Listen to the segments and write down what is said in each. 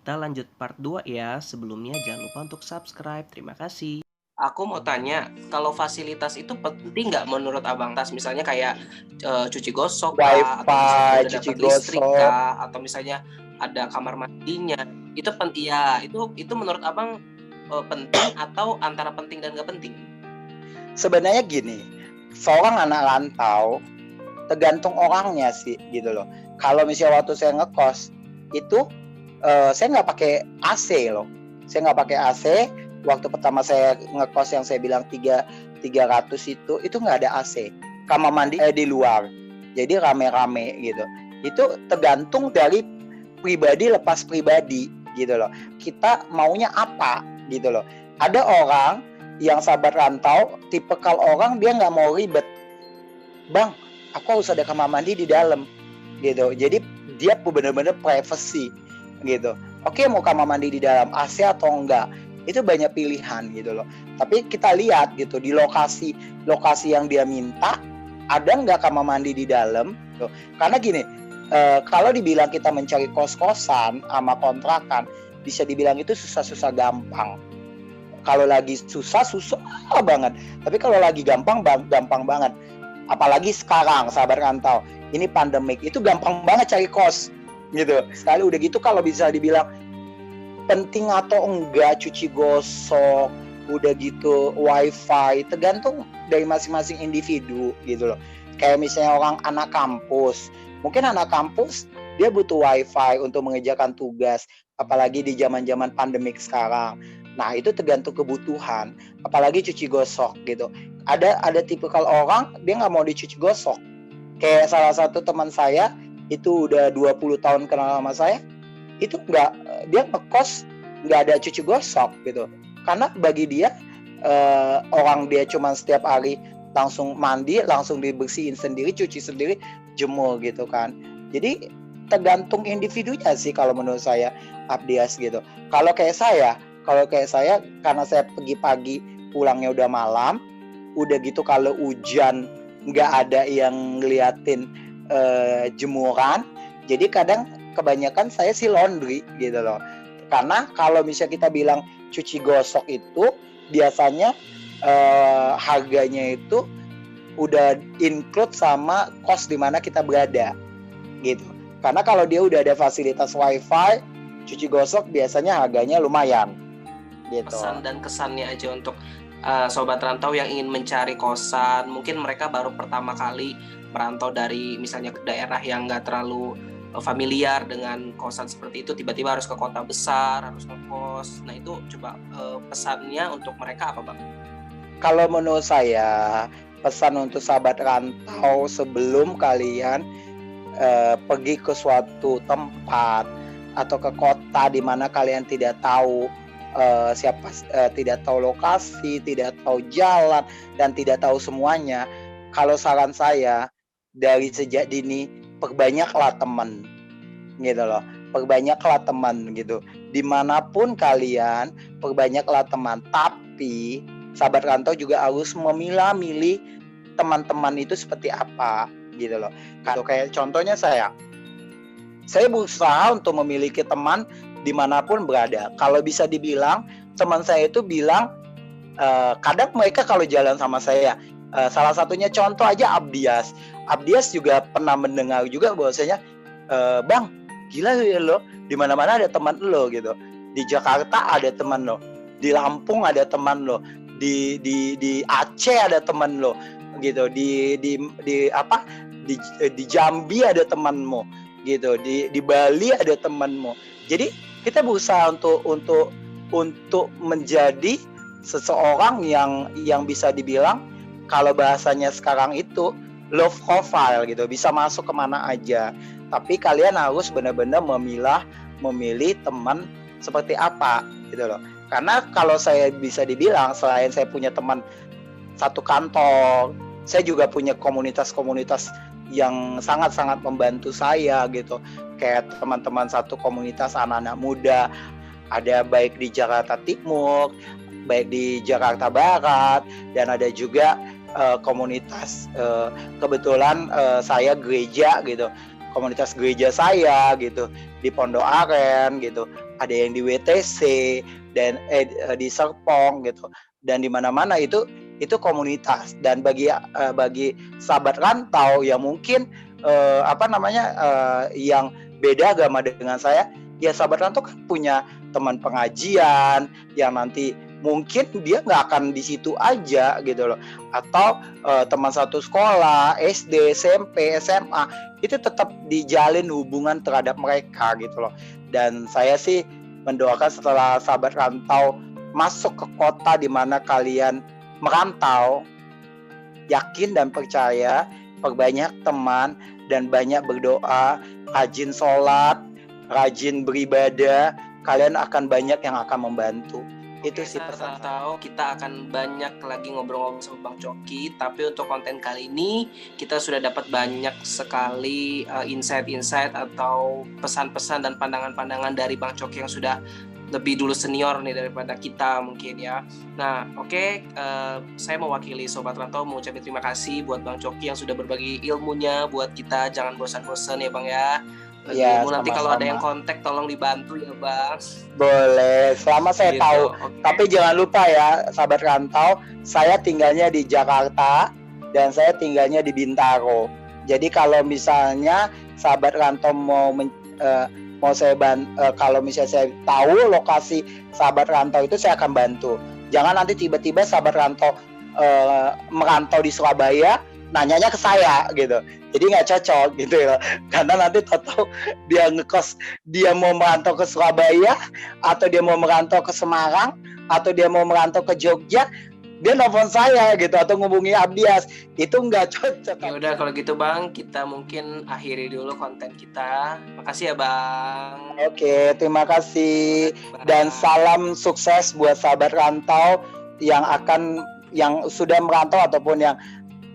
Kita lanjut part 2 ya. Sebelumnya jangan lupa untuk subscribe. Terima kasih. Aku mau tanya, kalau fasilitas itu penting nggak menurut Abang Tas? Misalnya kayak cuci gosok kah, atau misalnya Wifi, udah cuci dapat listrik gosok. kah, atau misalnya ada kamar mandinya. Itu penting ya. Itu menurut Abang penting atau antara penting dan nggak penting? Sebenarnya gini, seorang anak rantau tergantung orangnya sih gitu loh. Kalau misalnya waktu saya ngekos itu saya nggak pakai AC loh. Saya nggak pakai AC. Waktu pertama saya ngekos yang saya bilang 300 itu nggak ada AC. Kamar mandi di luar. Jadi rame-rame gitu. Itu tergantung dari pribadi lepas pribadi gitu loh. Kita maunya apa gitu loh. Ada orang yang sahabat rantau, tipikal orang dia nggak mau ribet. Bang, aku harus ada kamar mandi di dalam gitu. Jadi dia benar-benar privacy gitu. Oke, mau kamar mandi di dalam AC atau enggak? Itu banyak pilihan gitu loh. Tapi kita lihat gitu di lokasi yang dia minta ada nggak kamar mandi di dalam gitu. Karena gini, kalau dibilang kita mencari kos-kosan sama kontrakan, bisa dibilang itu susah-susah gampang. Kalau lagi susah banget. Tapi kalau lagi gampang banget. Apalagi sekarang sahabat rantau, ini pandemik, itu gampang banget cari kos gitu. Sekali udah gitu kalau bisa dibilang penting atau enggak cuci gosok, udah gitu wifi, tergantung dari masing-masing individu gitu loh. Kayak misalnya orang anak kampus, mungkin anak kampus dia butuh wifi untuk mengerjakan tugas, apalagi di zaman-zaman pandemik sekarang. Nah itu tergantung kebutuhan, apalagi cuci gosok gitu. Ada tipikal orang dia nggak mau dicuci gosok. Kayak salah satu teman saya itu udah 20 tahun kenal sama saya, itu dia ngekos nggak ada cuci gosok gitu. Karena bagi dia orang dia cuma setiap hari langsung mandi, langsung dibersihin sendiri, cuci sendiri, jemur gitu kan. Jadi tergantung individunya sih kalau menurut saya, Abdias gitu. Kalau kayak saya karena saya pergi pagi pulangnya udah malam, udah gitu kalau hujan nggak ada yang ngeliatin jemuran, jadi kadang kebanyakan saya sih laundry gitu loh. Karena kalau misalnya kita bilang cuci gosok itu biasanya harganya itu udah include sama kos di mana kita berada gitu. Karena kalau dia udah ada fasilitas wifi, cuci gosok biasanya harganya lumayan gitu. Pesan dan kesannya aja untuk sobat rantau yang ingin mencari kosan, mungkin mereka baru pertama kali merantau dari misalnya ke daerah yang nggak terlalu familiar dengan kosan seperti itu, tiba-tiba harus ke kota besar, harus ngekos. Nah itu coba pesannya untuk mereka apa Bang? Kalau menurut saya pesan untuk sahabat rantau sebelum kalian pergi ke suatu tempat atau ke kota di mana kalian tidak tahu tidak tahu lokasi, tidak tahu jalan dan tidak tahu semuanya. Kalau saran saya dari sejak dini perbanyaklah teman gitu loh, perbanyaklah teman gitu. Dimanapun kalian perbanyaklah teman, tapi sahabat rantau juga harus memilah-milih teman-teman itu seperti apa gitu loh. Kalau kayak contohnya saya berusaha untuk memiliki teman dimanapun berada. Kalau bisa dibilang teman saya itu bilang kadang mereka kalau jalan sama saya, salah satunya contoh aja Abdias juga pernah mendengar juga bahwasanya Bang, gila ya lo, di mana-mana ada teman lo gitu. Di Jakarta ada teman lo, di Lampung ada teman lo, di Aceh ada teman lo gitu, di Jambi ada temanmu gitu, di Bali ada temanmu. Jadi kita berusaha untuk menjadi seseorang yang bisa dibilang kalau bahasanya sekarang itu love profile gitu, bisa masuk kemana aja. Tapi kalian harus benar-benar memilih teman seperti apa gitu loh. Karena kalau saya bisa dibilang selain saya punya teman satu kantor, saya juga punya komunitas-komunitas yang sangat-sangat membantu saya gitu. Kayak teman-teman satu komunitas anak-anak muda, ada baik di Jakarta Timur, baik di Jakarta Barat, dan ada juga komunitas kebetulan saya gereja gitu, komunitas gereja saya gitu di Pondok Aren gitu, ada yang di WTC dan di Serpong gitu, dan di mana-mana itu komunitas. Dan bagi sahabat rantau yang mungkin yang beda agama dengan saya, ya sahabat rantau kan punya teman pengajian yang nanti mungkin dia nggak akan di situ aja gitu loh, atau teman satu sekolah SD, SMP, SMA, itu tetap dijalin hubungan terhadap mereka gitu loh. Dan saya sih mendoakan setelah sahabat rantau masuk ke kota di mana kalian merantau, yakin dan percaya, perbanyak teman dan banyak berdoa, rajin sholat, rajin beribadah, kalian akan banyak yang akan membantu. Itu sih pesan. Tahu kita akan banyak lagi ngobrol-ngobrol sama Bang Coki, tapi untuk konten kali ini kita sudah dapat banyak sekali insight-insight atau pesan-pesan dan pandangan-pandangan dari Bang Coki yang sudah lebih dulu senior nih daripada kita mungkin ya. Nah, oke, saya mewakili Sobat Rantau mengucapkan terima kasih buat Bang Coki yang sudah berbagi ilmunya buat kita. Jangan bosan-bosan ya Bang ya. Ya, nanti kalau ada yang kontak tolong dibantu ya Bang. Boleh, selama saya Gitu, tahu. okay. Tapi jangan lupa ya sahabat rantau, saya tinggalnya di Jakarta dan saya tinggalnya di Bintaro. Jadi kalau misalnya sahabat rantau kalau misalnya saya tahu lokasi sahabat rantau itu, saya akan bantu. Jangan nanti tiba-tiba sahabat rantau merantau di Surabaya, nanyanya ke saya gitu. Jadi nggak cocok gitu ya, karena nanti tahu dia ngekos, dia mau merantau ke Surabaya, atau dia mau merantau ke Semarang, atau dia mau merantau ke Jogja, dia nelfon saya gitu, atau ngubungi Abdias, itu nggak cocok. Ya udah kalau gitu Bang, kita mungkin akhiri dulu konten kita. Makasih ya Bang. Oke, terima kasih dan salam sukses buat sahabat rantau yang sudah merantau ataupun yang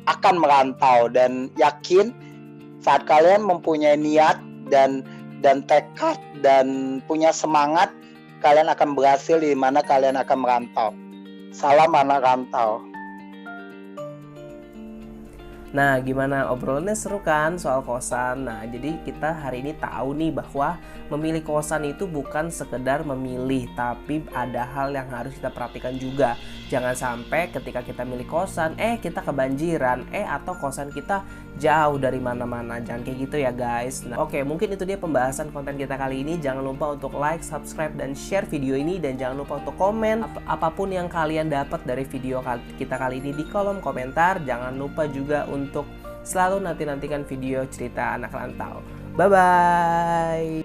akan merantau, dan yakin saat kalian mempunyai niat dan tekad dan punya semangat, kalian akan berhasil di mana kalian akan merantau. Salam anak rantau. Nah, gimana, obrolannya seru kan soal kosan? Nah, jadi kita hari ini tahu nih bahwa memilih kosan itu bukan sekedar memilih, tapi ada hal yang harus kita perhatikan juga. Jangan sampai ketika kita milih kosan, kita kebanjiran, atau kosan kita jauh dari mana-mana. Jangan kayak gitu ya guys. Nah, oke, mungkin itu dia pembahasan konten kita kali ini. Jangan lupa untuk like, subscribe, dan share video ini. Dan jangan lupa untuk komen apapun yang kalian dapat dari video kita kali ini di kolom komentar. Jangan lupa juga untuk selalu nanti-nantikan video cerita anak rantau. Bye-bye.